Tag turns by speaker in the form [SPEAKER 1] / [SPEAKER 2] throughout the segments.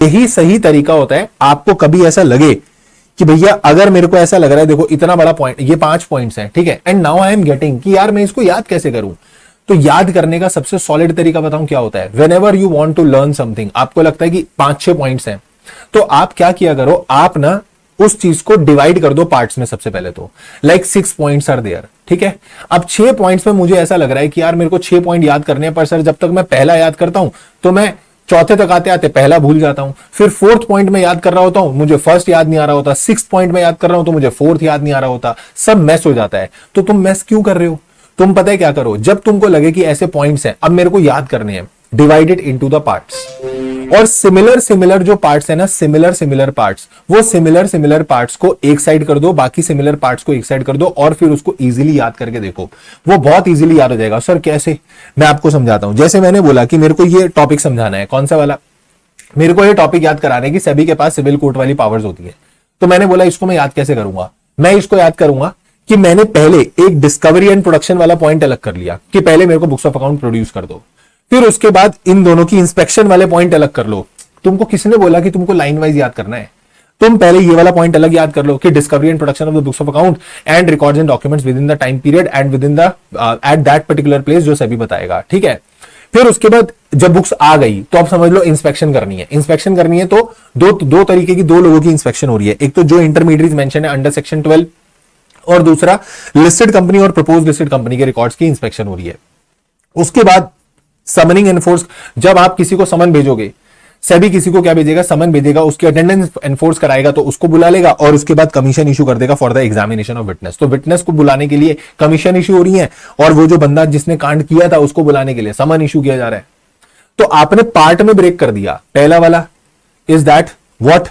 [SPEAKER 1] यही सही तरीका होता है। आपको कभी ऐसा लगे कि भैया अगर मेरे को ऐसा लग रहा है, देखो इतना बड़ा पॉइंट, ये 5 पॉइंट्स हैं, ठीक है, and now I am getting कि यार मैं इसको याद कैसे करूं, तो याद करने का सबसे सॉलिड तरीका बताऊं क्या होता है। Whenever you want to learn something, आपको लगता है कि 5-6 पॉइंट्स हैं, तो आप क्या किया करो, आप ना उस चीज को डिवाइड कर दो पार्ट्स में। सबसे पहले तो लाइक 6 पॉइंट्स आर देयर, ठीक है। अब 6 पॉइंट्स में मुझे ऐसा लग रहा है कि यार मेरे को 6 पॉइंट याद करने हैं, पर सर जब तक मैं पहला याद करता हूं तो मैं चौथे तक आते आते पहला भूल जाता हूं, फिर 4th पॉइंट में याद कर रहा होता हूं, मुझे फर्स्ट याद नहीं आ रहा होता, 6th पॉइंट में याद कर रहा हूं तो मुझे 4th याद नहीं आ रहा होता, सब मैस हो जाता है। तो तुम मैस क्यों कर रहे हो? तुम पता है क्या करो, जब तुमको लगे कि ऐसे पॉइंट्स हैं अब मेरे को याद करने हैं, डिवाइडेड इनटू द पार्ट्स, और सिमिलर जो पार्ट्स है ना, सिमिलर पार्ट्स, वो सिमिलर पार्ट्स को एक साइड कर दो, बाकी सिमिलर पार्ट्स को एक साइड कर दो, और फिर उसको इजीली याद करके देखो, वो बहुत इजीली याद हो जाएगा। सर कैसे? मैं आपको समझाता हूं। जैसे मैंने बोला कि मेरे को ये टॉपिक समझाना है, कौन सा वाला, मेरे को ये टॉपिक याद कराने की सभी के पास सिविल कोर्ट वाली पावर्स होती है, तो मैंने बोला इसको मैं याद कैसे करूंगा, मैं इसको याद करूंगा कि मैंने पहले एक डिस्कवरी एंड प्रोडक्शन वाला पॉइंट अलग कर लिया कि पहले मेरे को बुक्स ऑफ अकाउंट प्रोड्यूस कर दो, फिर उसके बाद इन दोनों की इंस्पेक्शन वाले पॉइंट अलग कर लो। तुमको किसने बोला कि तुमको लाइन वाइज याद करना है? तुम पहले ये वाला पॉइंट अलग याद कर लो कि discovery and production of the books of account and records and documents with in the time period and with in the at that particular place, जो सभी बताएगा, ठीक है। फिर उसके बाद जब बुक्स आ गई तो आप समझ लो इंस्पेक्शन करनी है। इंस्पेक्शन करनी है तो दो तरीके की, 2 लोगों की इंस्पेक्शन हो रही है। एक तो जो इंटरमीडिएट मेंशन है अंडर सेक्शन 12, और दूसरा लिस्टेड कंपनी और प्रपोज लिस्टेड कंपनी के रिकॉर्ड्स की इंस्पेक्शन हो रही है। उसके बाद समनिंग एनफोर्स, जब आप किसी को समन भेजोगे, सेबी किसी को क्या भेजेगा, समन भेजेगा, उसकी अटेंडेंस एनफोर्स कराएगा तो उसको बुला लेगा, और उसके बाद कमीशन इशू कर देगा for the examination of witness. तो विटनेस को बुलाने के लिए कमीशन इशू हो रही है, और वो जो बंदा जिसने कांड किया था उसको बुलाने के लिए समन इशू किया जा रहा है। तो आपने पार्ट में ब्रेक कर दिया। पहला वाला is that what,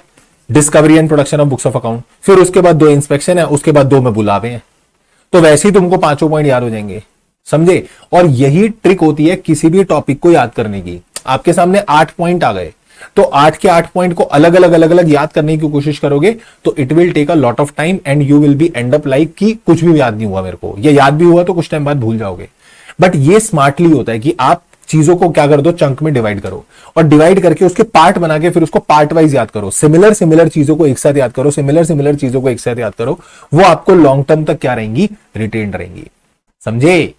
[SPEAKER 1] discovery and production of books of account, फिर उसके बाद 2 इंस्पेक्शन है, उसके बाद 2 में बुलावे हैं, तो वैसे ही तुमको 5 पॉइंट याद हो जाएंगे, समझे। और यही ट्रिक होती है किसी भी टॉपिक को याद करने की। आपके सामने 8 पॉइंट आ गए, तो 8 के 8 पॉइंट को अलग अलग याद करने की कोशिश करोगे तो it will take a lot of time and you will be end up like कि कुछ भी याद नहीं हुआ मेरे को, ये याद भी हुआ तो कुछ टाइम बाद भूल जाओगे। बट ये स्मार्टली होता है कि आप चीजों को क्या कर दो, चंक में डिवाइड करो, और डिवाइड करके उसके पार्ट बना के फिर उसको पार्ट वाइज याद करो। सिमिलर चीजों को एक साथ याद करो, सिमिलर चीजों को एक साथ याद करो, वो आपको लॉन्ग टर्म तक क्या रहेंगी, रिटेन रहेंगी, समझे।